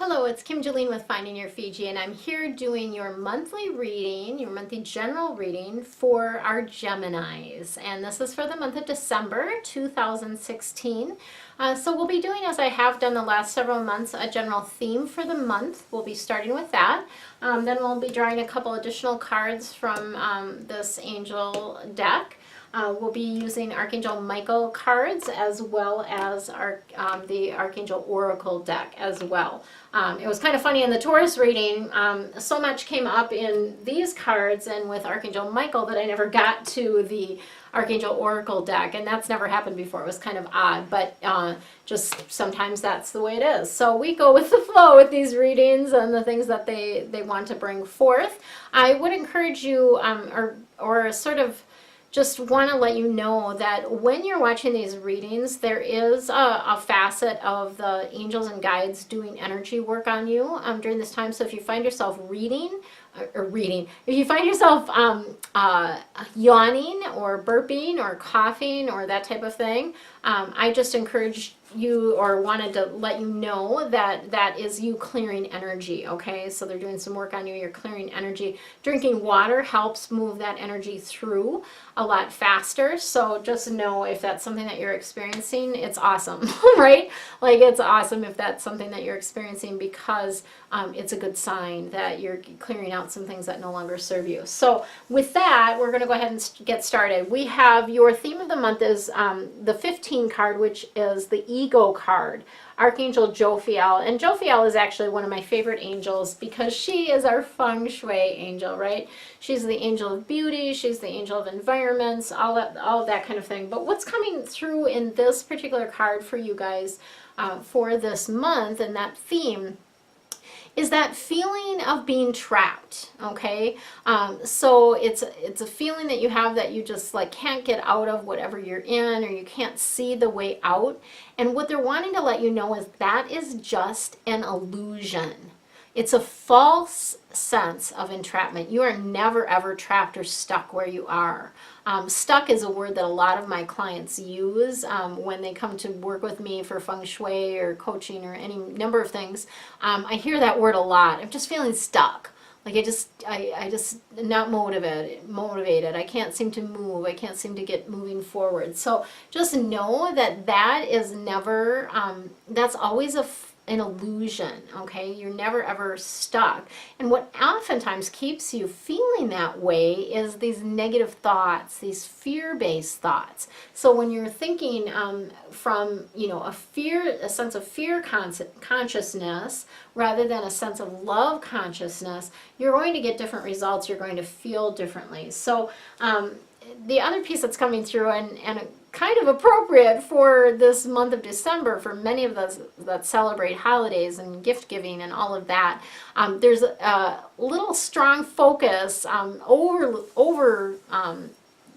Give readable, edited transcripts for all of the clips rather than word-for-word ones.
Hello, it's Kim Jolene with Finding Your Fiji, and I'm here doing your monthly reading, your monthly general reading for our Geminis. And this is for the month of December 2016. So we'll be doing, as I have done the last several months, a general theme for the month. We'll be starting with that. Then we'll be drawing a couple additional cards from this angel deck. We'll be using Archangel Michael cards as well as the Archangel Oracle deck as well. It was kind of funny in the Taurus reading, so much came up in these cards and with Archangel Michael that I never got to the Archangel Oracle deck, and that's never happened before. It was kind of odd, but just sometimes that's the way it is. So we go with the flow with these readings and the things that they want to bring forth. I would encourage you, or sort of just want to let you know that when you're watching these readings, there is a facet of the angels and guides doing energy work on you during this time. So if you find yourself if you find yourself yawning or burping or coughing or that type of thing, I just encourage you, or wanted to let you know, that that is you clearing energy. Okay, so they're doing some work on you, you're clearing energy. Drinking water helps move that energy through a lot faster. So just know, if that's something that you're experiencing, it's awesome. Right? Like, it's awesome if that's something that you're experiencing, because it's a good sign that you're clearing out some things that no longer serve you. So with that, we're going to go ahead and get started. We have, your theme of the month is the 15 card, which is the Ego card, Archangel Jophiel. And Jophiel is actually one of my favorite angels because she is our feng shui angel, right? She's the angel of beauty, she's the angel of environments, all of that kind of thing. But what's coming through in this particular card for you guys for this month, and that theme, is that feeling of being trapped. Okay, so it's a feeling that you have that you just like can't get out of whatever you're in, or you can't see the way out. And what they're wanting to let you know is that is just an illusion. It's a false sense of entrapment. You are never ever trapped or stuck where you are. Stuck is a word that a lot of my clients use when they come to work with me for feng shui or coaching or any number of things. I hear that word a lot. I'm just feeling stuck. Like I just not motivated. I can't seem to move. I can't seem to get moving forward. So just know that that is never, that's always an illusion. Okay, you're never ever stuck. And what oftentimes keeps you feeling that way is these negative thoughts, these fear-based thoughts. So when you're thinking from, you know, a sense of fear consciousness rather than a sense of love consciousness, you're going to get different results. You're going to feel differently. So the other piece that's coming through, and kind of appropriate for this month of December for many of us that celebrate holidays and gift giving and all of that, there's a little strong focus,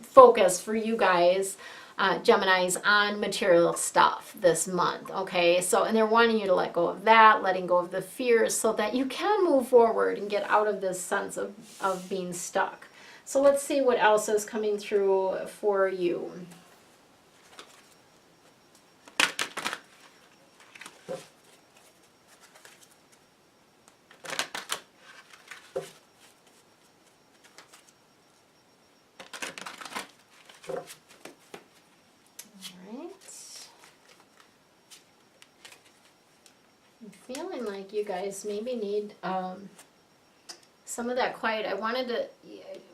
focus for you guys, Geminis, on material stuff this month. Okay, so, and they're wanting you to let go of that, letting go of the fears, so that you can move forward and get out of this sense of being stuck. So let's see what else is coming through for you. I'm feeling like you guys maybe need some of that quiet.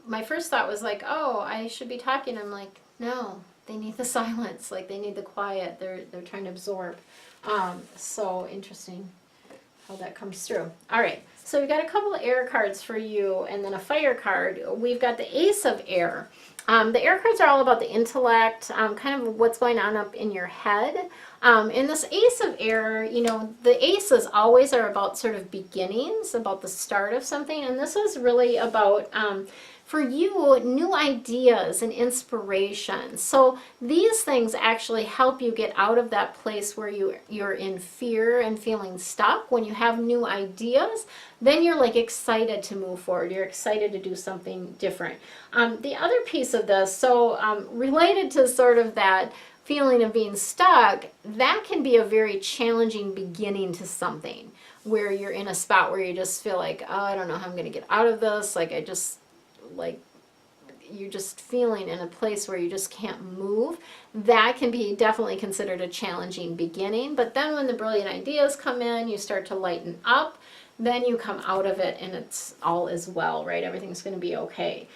My first thought was like, oh, I should be talking. I'm like, no, they need the silence. Like, they need the quiet. They're trying to absorb. So interesting how that comes through. All right, so we've got a couple of air cards for you, and then a fire card. We've got the Ace of Air. The air cards are all about the intellect, kind of what's going on up in your head. In this Ace of Air, you know, the aces always are about sort of beginnings, about the start of something, and this is really about, for you, new ideas and inspiration. So these things actually help you get out of that place where you're in fear and feeling stuck. When you have new ideas, then you're like excited to move forward. You're excited to do something different. The other piece of this, so related to sort of that feeling of being stuck, that can be a very challenging beginning to something where you're in a spot where you just feel like, oh, I don't know how I'm going to get out of this. Like, you're just feeling in a place where you just can't move. That can be definitely considered a challenging beginning. But then when the brilliant ideas come in, you start to lighten up, then you come out of it and it's all is well, right? Everything's going to be okay.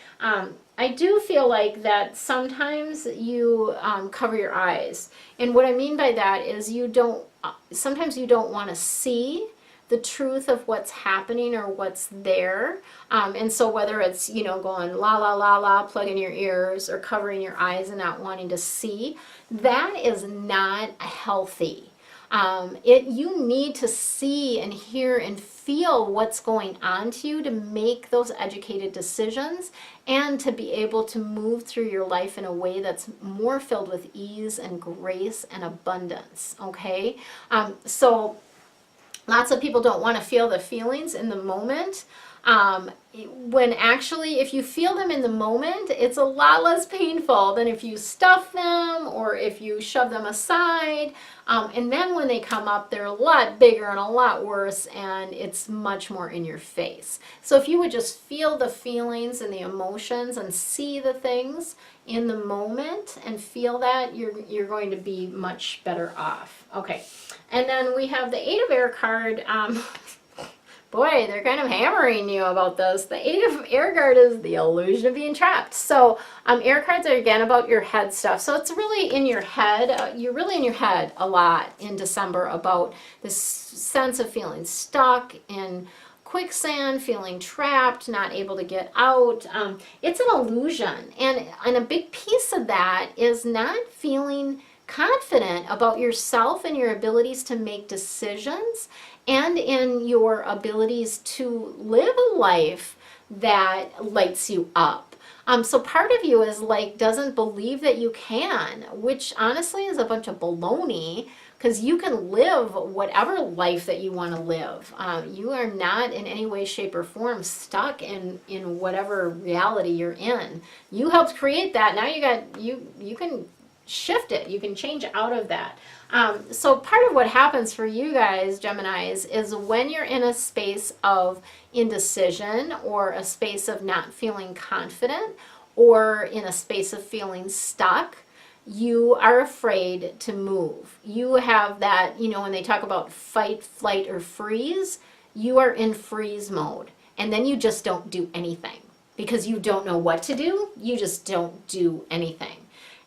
I do feel like that sometimes you cover your eyes. And what I mean by that is sometimes you don't want to see the truth of what's happening or what's there. And so whether it's, going la, la, la, la, plugging your ears or covering your eyes and not wanting to see, that is not healthy. You need to see and hear and feel what's going on to you to make those educated decisions and to be able to move through your life in a way that's more filled with ease and grace and abundance, okay? So lots of people don't want to feel the feelings in the moment. When actually, if you feel them in the moment, it's a lot less painful than if you stuff them or if you shove them aside. And then when they come up, they're a lot bigger and a lot worse, and it's much more in your face. So if you would just feel the feelings and the emotions and see the things in the moment and feel that, you're going to be much better off. Okay. And then we have the Eight of Air card. Boy, they're kind of hammering you about this. The Eight of Air card is the illusion of being trapped. So air cards are again about your head stuff. So it's really in your head. You're really in your head a lot in December about this sense of feeling stuck in quicksand, feeling trapped, not able to get out. It's an illusion. And a big piece of that is not feeling confident about yourself and your abilities to make decisions and in your abilities to live a life that lights you up. So part of you is doesn't believe that you can, which honestly is a bunch of baloney, because you can live whatever life that you want to live. You are not in any way, shape, or form stuck in whatever reality you're in. You helped create that. Now you can shift it. You can change out of that. So part of what happens for you guys, Geminis, is when you're in a space of indecision or a space of not feeling confident or in a space of feeling stuck, you are afraid to move. You have that, when they talk about fight, flight, or freeze, you are in freeze mode. And then you just don't do anything because you don't know what to do. You just don't do anything.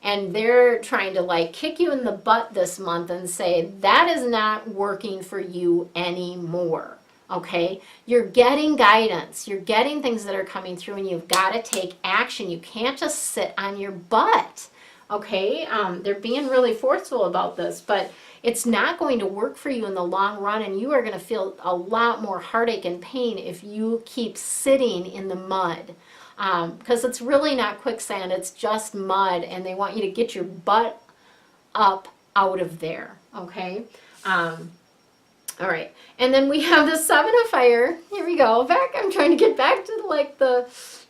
And they're trying to kick you in the butt this month and say, that is not working for you anymore, okay? You're getting guidance. You're getting things that are coming through and you've got to take action. You can't just sit on your butt, okay? They're being really forceful about this, but it's not going to work for you in the long run, and you are going to feel a lot more heartache and pain if you keep sitting in the mud. Because it's really not quicksand, it's just mud, and they want you to get your butt up out of there, okay? All right, and then we have the Seven of Fire. Here we go, I'm trying to get back to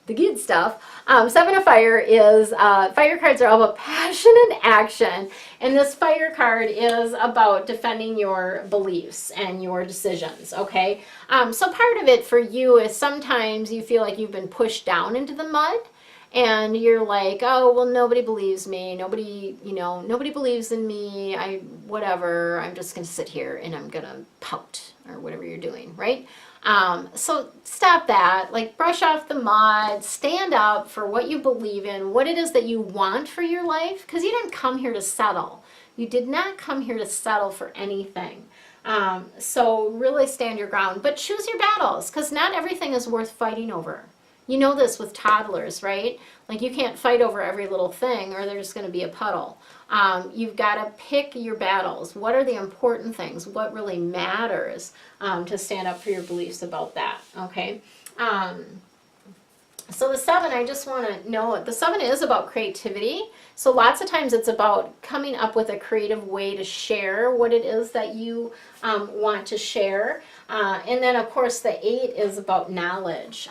the good stuff. Seven of Fire is, fire cards are all about passion and action, and this fire card is about defending your beliefs and your decisions, okay? So part of it for you is sometimes you feel like you've been pushed down into the mud, and you're like, oh, well, nobody believes me, nobody believes in me, whatever, I'm just gonna sit here and I'm gonna pout, or whatever you're doing, right? So stop that, brush off the mud, stand up for what you believe in, what it is that you want for your life, because you didn't come here to settle. You did not come here to settle for anything. So really stand your ground, but choose your battles, because not everything is worth fighting over. You know this with toddlers, right? You can't fight over every little thing or they're just going to be a puddle. You've got to pick your battles. What are the important things? What really matters to stand up for your beliefs about that, okay? So the Seven, I just want to know, the Seven is about creativity. So lots of times it's about coming up with a creative way to share what it is that you want to share. And then, of course, the Eight is about knowledge.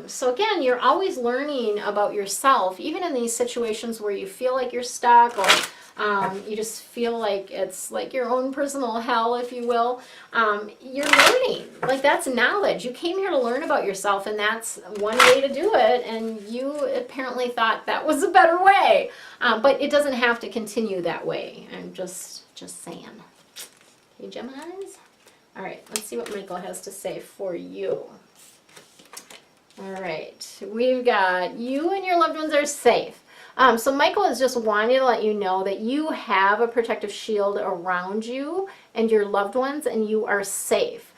So again, you're always learning about yourself, even in these situations where you feel like you're stuck or You just feel like it's like your own personal hell, if you will. You're learning. Like, that's knowledge. You came here to learn about yourself, and that's one way to do it, and you apparently thought that was a better way. But it doesn't have to continue that way. I'm just saying. Okay, Geminis? All right, let's see what Michael has to say for you. All right, we've got you and your loved ones are safe. So Michael is just wanting to let you know that you have a protective shield around you and your loved ones, and you are safe.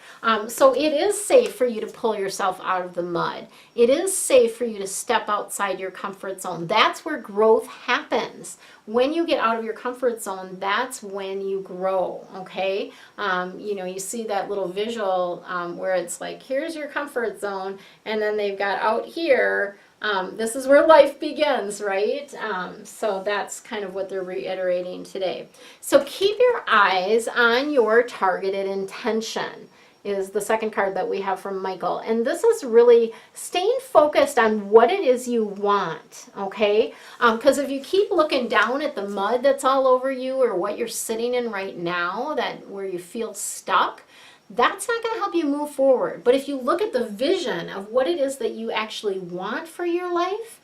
So it is safe for you to pull yourself out of the mud. It is safe for you to step outside your comfort zone. That's where growth happens. When you get out of your comfort zone, that's when you grow, okay? You know, you see that little visual where it's like, here's your comfort zone, and then they've got out here, this is where life begins, right? So that's kind of what they're reiterating today. So keep your eyes on your targeted intention is the second card that we have from Michael. And this is really staying focused on what it is you want, okay? Because if you keep looking down at the mud that's all over you or what you're sitting in right now, that where you feel stuck, that's not going to help you move forward. But if you look at the vision of what it is that you actually want for your life,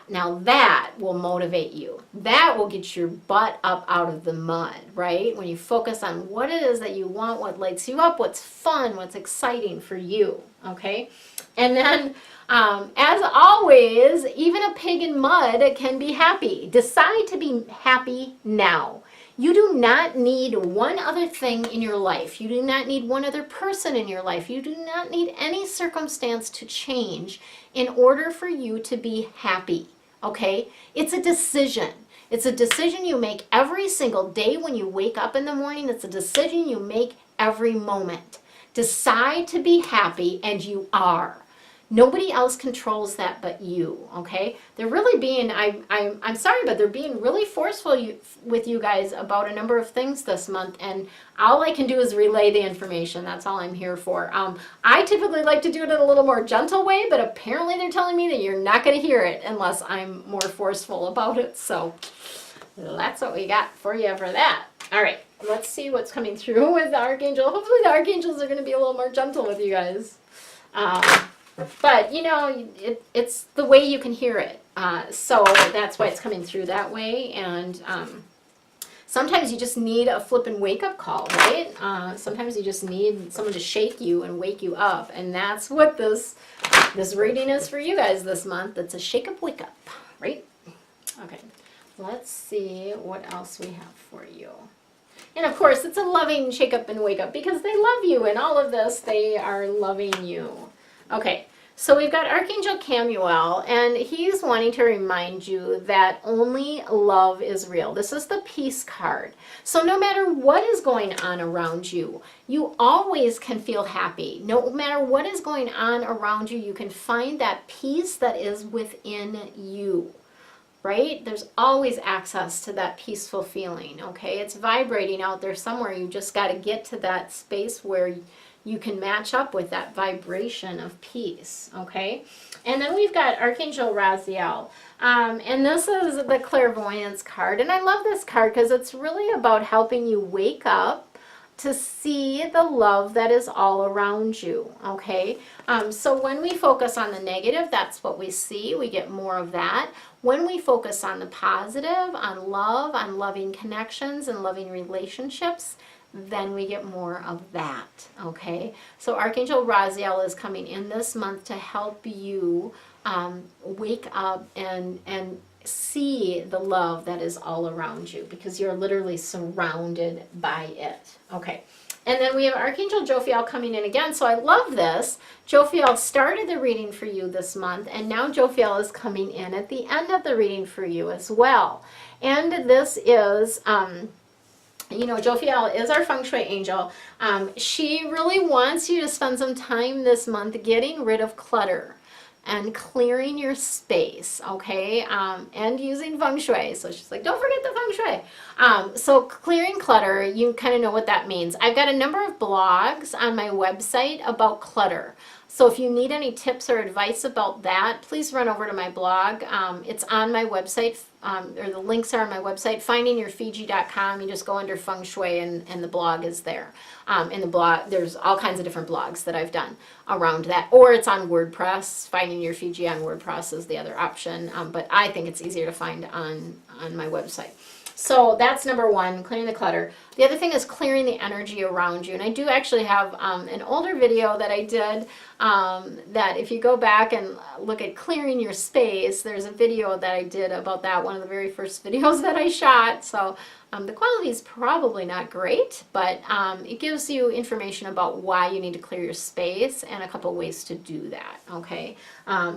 now that will motivate you. That will get your butt up out of the mud, right? When you focus on what it is that you want, what lights you up, what's fun, what's exciting for you, okay? And then, as always, even a pig in mud can be happy. Decide to be happy now. You do not need one other thing in your life. You do not need one other person in your life. You do not need any circumstance to change in order for you to be happy, okay? It's a decision. It's a decision you make every single day when you wake up in the morning. It's a decision you make every moment. Decide to be happy, and you are. Nobody else controls that but you, okay? They're really being, I'm sorry, but they're being really forceful with you guys about a number of things this month, and all I can do is relay the information. That's all I'm here for. I typically like to do it in a little more gentle way, but apparently they're telling me that you're not going to hear it unless I'm more forceful about it, so that's what we got for you for that. All right, let's see what's coming through with the Archangel. Hopefully the Archangels are going to be a little more gentle with you guys. But, you know, it's the way you can hear it. So that's why it's coming through that way. And sometimes you just need a flippin' wake-up call, right? Sometimes you just need someone to shake you and wake you up. And that's what this reading is for you guys this month. It's a shake-up, wake-up, right? Okay, let's see what else we have for you. And of course, it's a loving shake-up and wake-up because they love you. And all of this, they are loving you. Okay, so we've got Archangel Camuel, and he's wanting to remind you that only love is real. This is the peace card. So no matter what is going on around you, you always can feel happy. No matter what is going on around you, you can find that peace that is within you, right? There's always access to that peaceful feeling, okay? It's vibrating out there somewhere. You just got to get to that space where you can match up with that vibration of peace, okay? And then we've got Archangel Raziel. And this is the clairvoyance card. And I love this card because it's really about helping you wake up to see the love that is all around you, okay? So when we focus on the negative, that's what we see. We get more of that. When we focus on the positive, on love, on loving connections and loving relationships, then we get more of that, okay? So Archangel Raziel is coming in this month to help you wake up and see the love that is all around you because you're literally surrounded by it, okay? And then we have Archangel Jophiel coming in again, so I love this. Jophiel started the reading for you this month, and now Jophiel is coming in at the end of the reading for you as well. And this is... you know, Jophiel is our feng shui angel. She really wants you to spend some time this month getting rid of clutter and clearing your space, okay? And using feng shui. So she's like, don't forget the feng So clearing clutter, you kind of know what that means. I've got a number of blogs on my website about clutter. So if you need any tips or advice about that, please run over to my blog. It's on my website, or the links are on my website, findingyourfiji.com. You just go under feng shui and the blog is there. In the blog, there's all kinds of different blogs that I've done around that. Or it's on WordPress. Finding Your Fiji on WordPress is the other option. But I think it's easier to find on my website. So that's number one, clearing the clutter. The other thing is clearing the energy around you. And I do actually have an older video that I did that if you go back and look at clearing your space, there's a video that I did about that, one of the very first videos that I shot. So the quality is probably not great, but it gives you information about why you need to clear your space and a couple ways to do that, okay?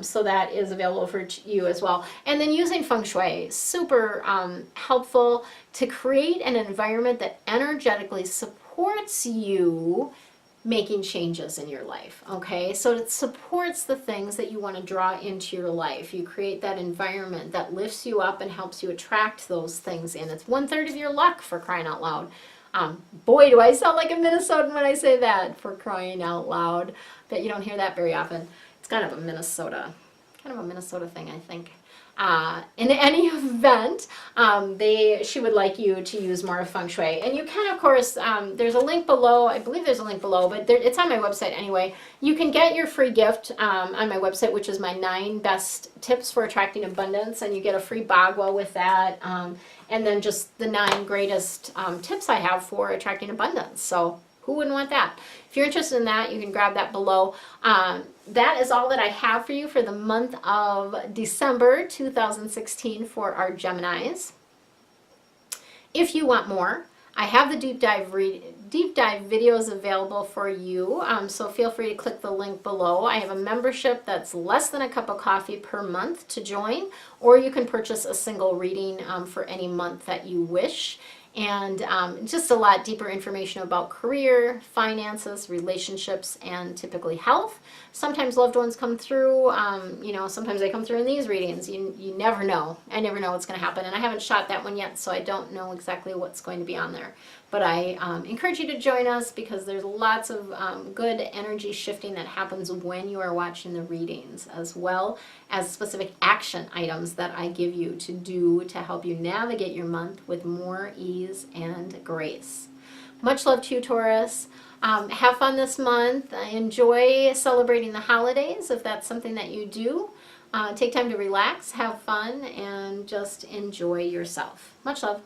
So that is available for you as well. And then using feng shui, super helpful to create an environment that energetically supports you making changes in your life, okay? So it supports the things that you want to draw into your life. You create that environment that lifts you up and helps you attract those things in. It's 1/3 of your luck, for crying out loud. Boy, do I sound like a Minnesotan when I say that, for crying out loud. Bet you don't hear that very often. It's kind of a Minnesota thing, I think. In any event, she would like you to use more of feng shui. And you can, of course, there's a link below. I believe there's a link below, but it's on my website anyway. You can get your free gift on my website, which is my 9 best tips for attracting abundance. And you get a free bagua with that. And then just the 9 greatest tips I have for attracting abundance. So who wouldn't want that? If you're interested in that, you can grab that below. That is all that I have for you for the month of December 2016 for our Geminis. If you want more, I have the deep dive videos available for you, so feel free to click the link below. I have a membership that's less than a cup of coffee per month to join, or you can purchase a single reading for any month that you wish. And just a lot deeper information about career, finances, relationships, and typically health. Sometimes loved ones come through, sometimes they come through in these readings. You never know. I never know what's going to happen. And I haven't shot that one yet, so I don't know exactly what's going to be on there. But I encourage you to join us because there's lots of good energy shifting that happens when you are watching the readings, as well as specific action items that I give you to do to help you navigate your month with more ease and grace. Much love to you, Taurus. Have fun this month. Enjoy celebrating the holidays if that's something that you do. Take time to relax, have fun, and just enjoy yourself. Much love.